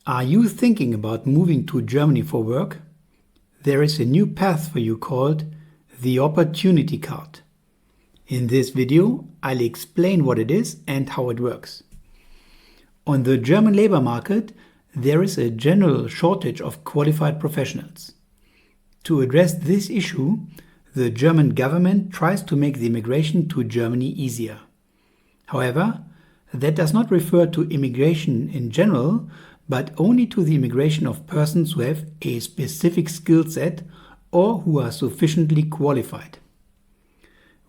Are you thinking about moving to Germany for work? There is a new path for you called the Opportunity Card. In this video, I'll explain what it is and how it works. On the German labor market, there is a general shortage of qualified professionals. To address this issue, the German government tries to make the immigration to Germany easier. However, that does not refer to immigration in general, but only to the immigration of persons who have a specific skill set or who are sufficiently qualified.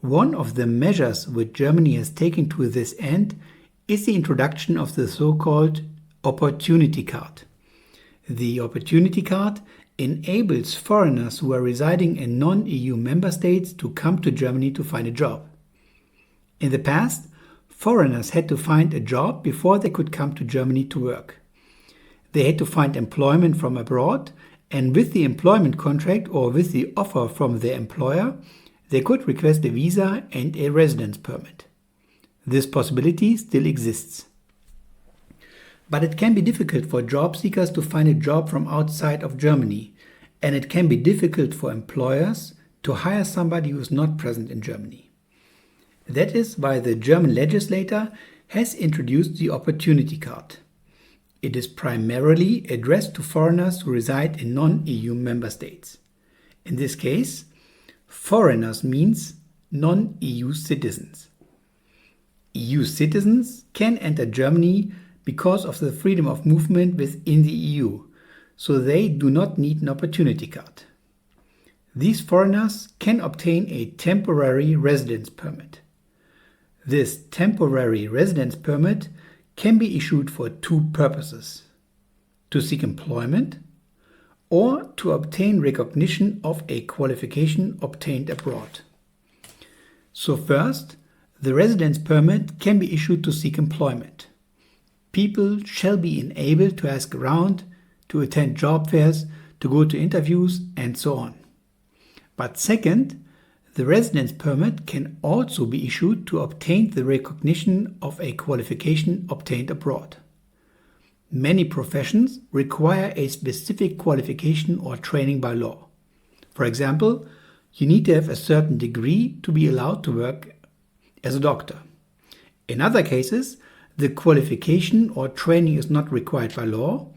One of the measures which Germany has taken to this end is the introduction of the so-called Opportunity Card. The Opportunity Card enables foreigners who are residing in non-EU member states to come to Germany to find a job. In the past, foreigners had to find a job before they could come to Germany to work. They had to find employment from abroad, and with the employment contract or with the offer from their employer, they could request a visa and a residence permit. This possibility still exists. But it can be difficult for job seekers to find a job from outside of Germany, and it can be difficult for employers to hire somebody who is not present in Germany. That is why the German legislator has introduced the Opportunity Card. It is primarily addressed to foreigners who reside in non-EU member states. In this case, foreigners means non-EU citizens. EU citizens can enter Germany because of the freedom of movement within the EU, so they do not need an Opportunity Card. These foreigners can obtain a temporary residence permit. This temporary residence permit can be issued for two purposes: to seek employment or to obtain recognition of a qualification obtained abroad. So first, the residence permit can be issued to seek employment. People shall be enabled to ask around, to attend job fairs, to go to interviews, and so on. But second, the residence permit can also be issued to obtain the recognition of a qualification obtained abroad. Many professions require a specific qualification or training by law. For example, you need to have a certain degree to be allowed to work as a doctor. In other cases, the qualification or training is not required by law,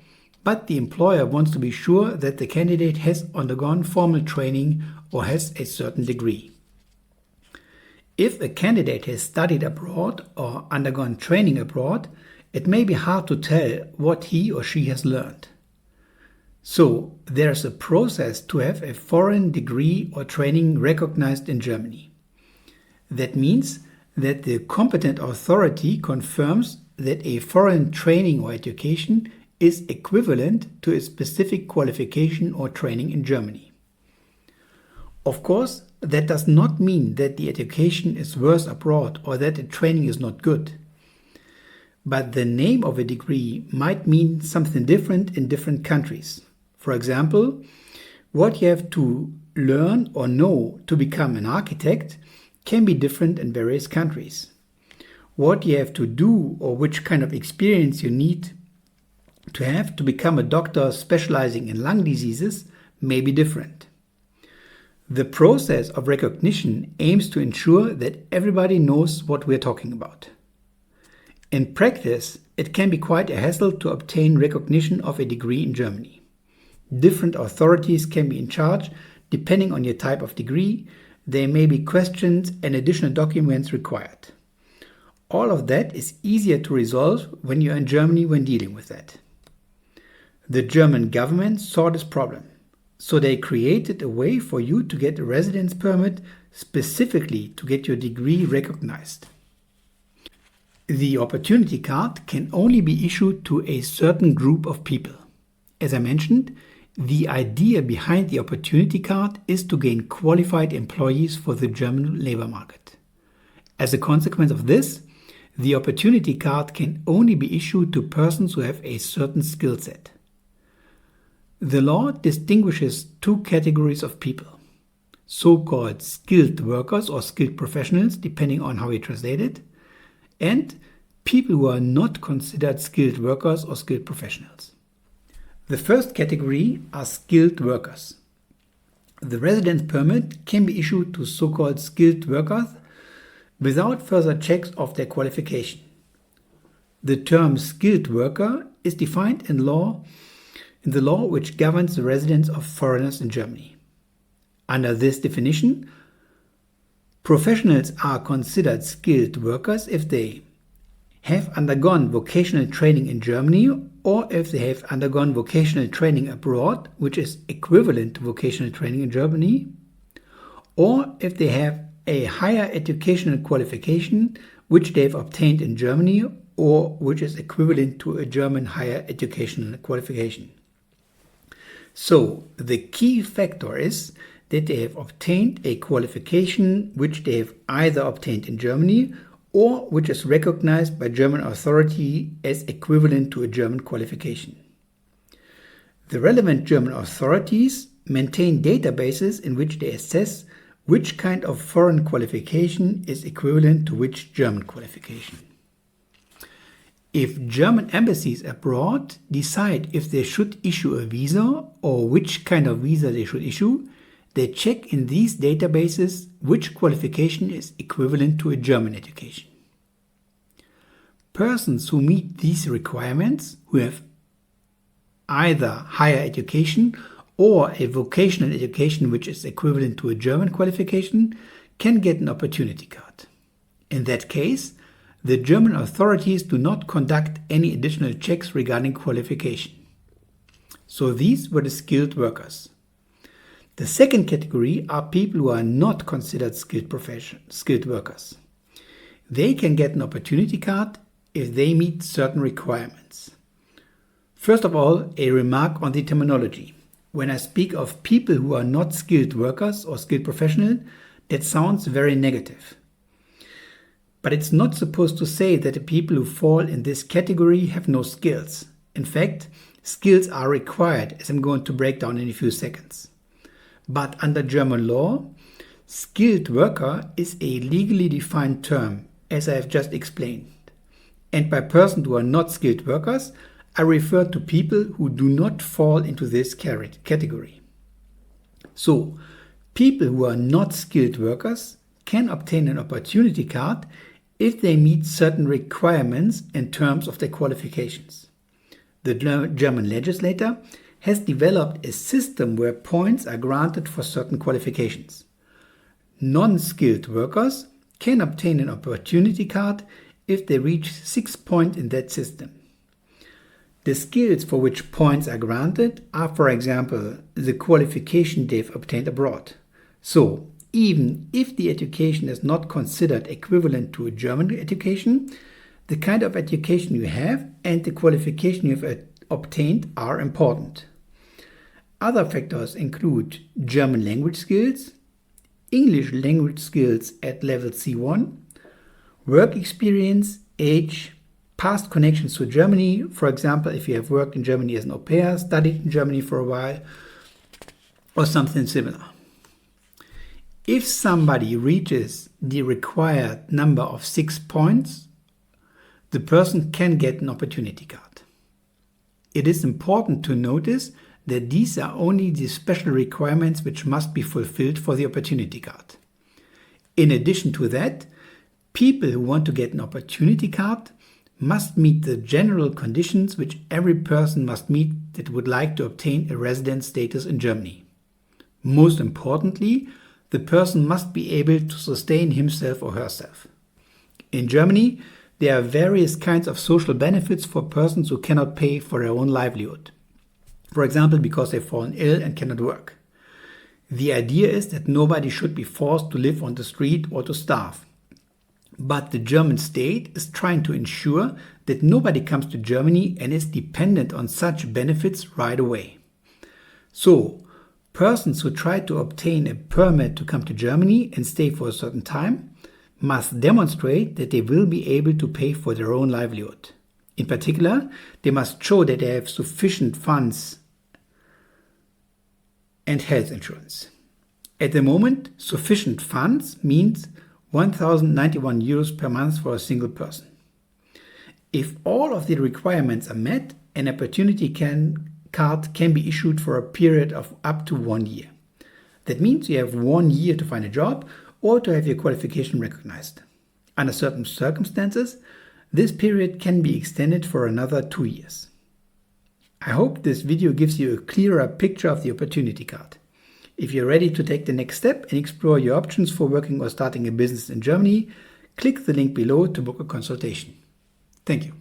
but the employer wants to be sure that the candidate has undergone formal training or has a certain degree. If a candidate has studied abroad or undergone training abroad, it may be hard to tell what he or she has learned. So, there's a process to have a foreign degree or training recognized in Germany. That means that the competent authority confirms that a foreign training or education is equivalent to a specific qualification or training in Germany. Of course, that does not mean that the education is worse abroad or that the training is not good. But the name of a degree might mean something different in different countries. For example, what you have to learn or know to become an architect can be different in various countries. What you have to do or which kind of experience you need to have to become a doctor specializing in lung diseases may be different. The process of recognition aims to ensure that everybody knows what we're talking about. In practice, it can be quite a hassle to obtain recognition of a degree in Germany. Different authorities can be in charge depending on your type of degree. There may be questions and additional documents required. All of that is easier to resolve when you're in Germany when dealing with that. The German government saw this problem, so they created a way for you to get a residence permit specifically to get your degree recognized. The Opportunity Card can only be issued to a certain group of people. As I mentioned, the idea behind the Opportunity Card is to gain qualified employees for the German labor market. As a consequence of this, the Opportunity Card can only be issued to persons who have a certain skill set. The law distinguishes two categories of people: so-called skilled workers or skilled professionals, depending on how you translate it, and people who are not considered skilled workers or skilled professionals. The first category are skilled workers. The residence permit can be issued to so-called skilled workers without further checks of their qualification. The term skilled worker is defined in the law which governs the residence of foreigners in Germany. Under this definition, professionals are considered skilled workers if they have undergone vocational training in Germany or if they have undergone vocational training abroad, which is equivalent to vocational training in Germany, or if they have a higher educational qualification which they have obtained in Germany or which is equivalent to a German higher educational qualification. So, the key factor is that they have obtained a qualification which they have either obtained in Germany or which is recognized by German authority as equivalent to a German qualification. The relevant German authorities maintain databases in which they assess which kind of foreign qualification is equivalent to which German qualification. If German embassies abroad decide if they should issue a visa or which kind of visa they should issue, they check in these databases which qualification is equivalent to a German education. Persons who meet these requirements, who have either higher education or a vocational education which is equivalent to a German qualification, can get an opportunity card. In that case, the German authorities do not conduct any additional checks regarding qualification. So these were the skilled workers. The second category are people who are not considered skilled workers. They can get an opportunity card if they meet certain requirements. First of all, a remark on the terminology. When I speak of people who are not skilled workers or skilled professionals, that sounds very negative. But it's not supposed to say that the people who fall in this category have no skills. In fact, skills are required, as I'm going to break down in a few seconds. But under German law, skilled worker is a legally defined term, as I have just explained. And by persons who are not skilled workers, I refer to people who do not fall into this category. So, people who are not skilled workers can obtain an opportunity card if they meet certain requirements in terms of their qualifications. The German legislator has developed a system where points are granted for certain qualifications. Non-skilled workers can obtain an opportunity card if they reach 6 points in that system. The skills for which points are granted are, for example, the qualification they've obtained abroad. So, even if the education is not considered equivalent to a German education, the kind of education you have and the qualification you have obtained are important. Other factors include German language skills, English language skills at level C1, work experience, age, past connections to Germany, for example, if you have worked in Germany as an au pair, studied in Germany for a while, or something similar. If somebody reaches the required number of 6 points, the person can get an opportunity card. It is important to notice that these are only the special requirements which must be fulfilled for the opportunity card. In addition to that, people who want to get an opportunity card must meet the general conditions which every person must meet that would like to obtain a residence status in Germany. Most importantly, the person must be able to sustain himself or herself. In Germany, there are various kinds of social benefits for persons who cannot pay for their own livelihood. For example, because they've fallen ill and cannot work. The idea is that nobody should be forced to live on the street or to starve. But the German state is trying to ensure that nobody comes to Germany and is dependent on such benefits right away. So, persons who try to obtain a permit to come to Germany and stay for a certain time must demonstrate that they will be able to pay for their own livelihood. In particular, they must show that they have sufficient funds and health insurance. At the moment, sufficient funds means 1,091 euros per month for a single person. If all of the requirements are met, an opportunity card can be issued for a period of up to 1 year. That means you have 1 year to find a job or to have your qualification recognized. Under certain circumstances, this period can be extended for another 2 years. I hope this video gives you a clearer picture of the opportunity card. If you're ready to take the next step and explore your options for working or starting a business in Germany, click the link below to book a consultation. Thank you.